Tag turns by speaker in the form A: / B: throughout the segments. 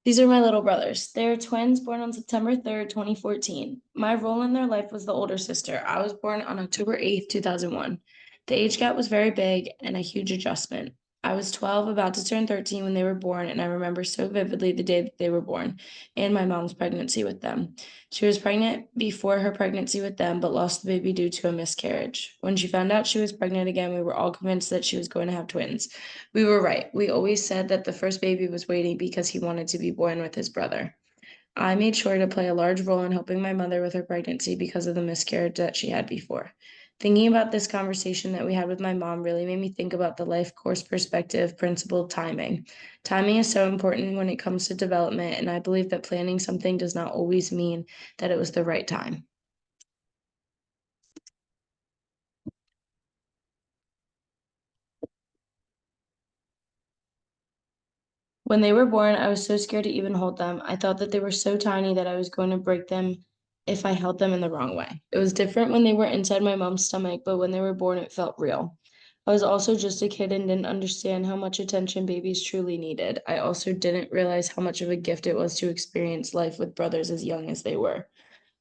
A: These are my little brothers. They're twins born on September 3rd, 2014. My role in their life was the older sister. I was born on October 8th, 2001. The age gap was very big and a huge adjustment. I was 12, about to turn 13 when they were born, and I remember so vividly the day that they were born and my mom's pregnancy with them. She was pregnant before her pregnancy with them, but lost the baby due to a miscarriage. When she found out she was pregnant again, we were all convinced that she was going to have twins. We were right. We always said that the first baby was waiting because he wanted to be born with his brother. I made sure to play a large role in helping my mother with her pregnancy because of the miscarriage that she had before. Thinking about this conversation that we had with my mom really made me think about the life course perspective principle timing. Timing is so important when it comes to development, and I believe that planning something does not always mean that it was the right time. When they were born, I was so scared to even hold them. I thought that they were so tiny that I was going to break them if I held them in the wrong way. It was different when they were inside my mom's stomach, but when they were born, it felt real. I was also just a kid and didn't understand how much attention babies truly needed. I also didn't realize how much of a gift it was to experience life with brothers as young as they were.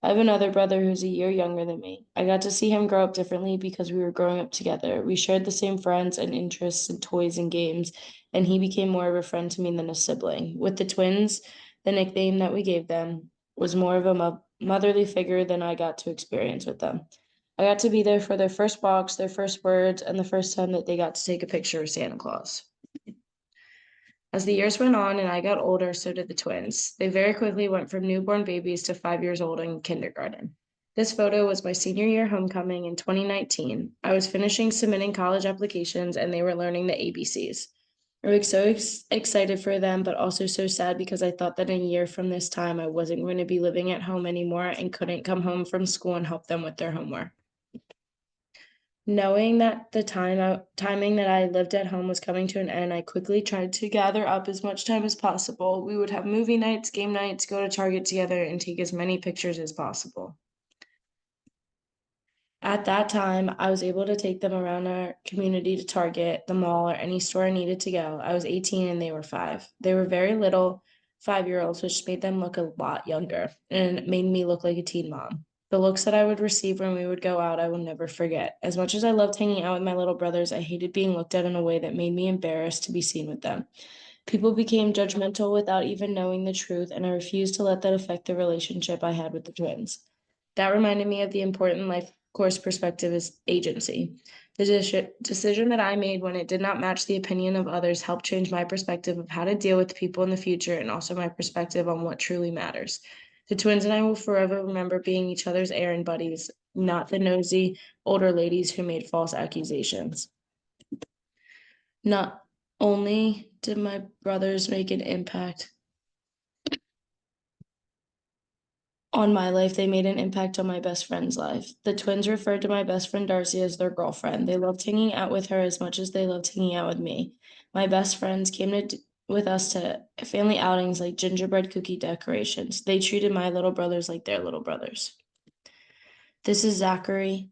A: I have another brother who's a year younger than me. I got to see him grow up differently because we were growing up together. We shared the same friends and interests in toys and games, and he became more of a friend to me than a sibling. With the twins, the nickname that we gave them was more of a motherly figure than I got to experience with them. I got to be there for their first walks, their first words, and the first time that they got to take a picture of Santa Claus. As the years went on and I got older, so did the twins. They very quickly went from newborn babies to 5 years old in kindergarten. This photo was my senior year homecoming in 2019. I was finishing submitting college applications and they were learning the ABCs. I was so excited for them, but also so sad because I thought that in a year from this time I wasn't going to be living at home anymore and couldn't come home from school and help them with their homework. Knowing that the timing that I lived at home was coming to an end, I quickly tried to gather up as much time as possible. We would have movie nights, game nights, go to Target together, and take as many pictures as possible. At that time, I was able to take them around our community to Target, the mall, or any store I needed to go. I was 18 and they were 5. They were very little 5-year-olds, which made them look a lot younger and made me look like a teen mom. The looks that I would receive when we would go out, I will never forget. As much as I loved hanging out with my little brothers, I hated being looked at in a way that made me embarrassed to be seen with them. People became judgmental without even knowing the truth, and I refused to let that affect the relationship I had with the twins. That reminded me of the important life course perspective is agency. The decision that I made when it did not match the opinion of others helped change my perspective of how to deal with people in the future and also my perspective on what truly matters. The twins and I will forever remember being each other's errand buddies, not the nosy older ladies who made false accusations. Not only did my brothers make an impact on my life, they made an impact on my best friend's life. The twins referred to my best friend Darcy as their girlfriend. They loved hanging out with her as much as they loved hanging out with me. My best friends came with us to family outings like gingerbread cookie decorations. They treated my little brothers like their little brothers. This is Zachary.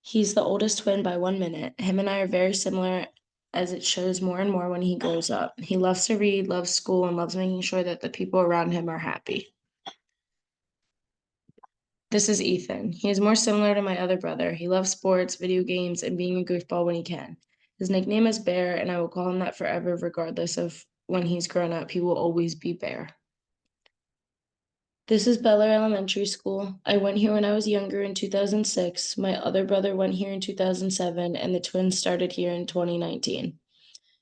A: He's the oldest twin by 1 minute. Him and I are very similar as it shows more and more when he grows up. He loves to read, loves school, and loves making sure that the people around him are happy. This is Ethan. He is more similar to my other brother. He loves sports, video games, and being a goofball when he can. His nickname is Bear, and I will call him that forever, regardless of when he's grown up. He will always be Bear. This is Beller Elementary School. I went here when I was younger in 2006. My other brother went here in 2007, and the twins started here in 2019.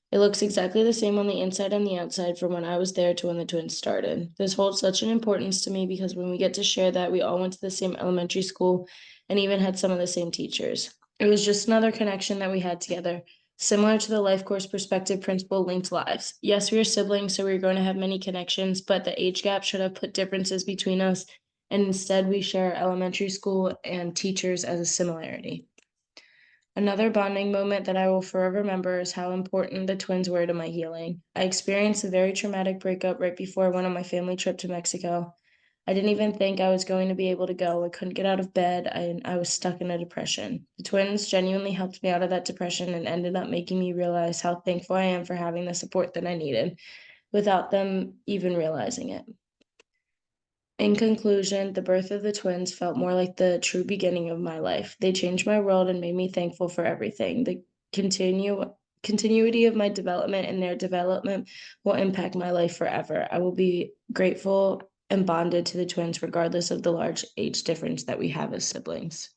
A: It looks exactly the same on the inside and the outside from when I was there to when the twins started. This holds such an importance to me because when we get to share that, we all went to the same elementary school and even had some of the same teachers. It was just another connection that we had together, similar to the life course perspective principle linked lives. Yes, we are siblings, so we are going to have many connections, but the age gap should have put differences between us, and instead we share elementary school and teachers as a similarity. Another bonding moment that I will forever remember is how important the twins were to my healing. I experienced a very traumatic breakup right before I went on my family trip to Mexico. I didn't even think I was going to be able to go. I couldn't get out of bed. I was stuck in a depression. The twins genuinely helped me out of that depression and ended up making me realize how thankful I am for having the support that I needed. without them even realizing it. In conclusion, the birth of the twins felt more like the true beginning of my life. They changed my world and made me thankful for everything. The continuity of my development and their development will impact my life forever. I will be grateful and bonded to the twins regardless of the large age difference that we have as siblings.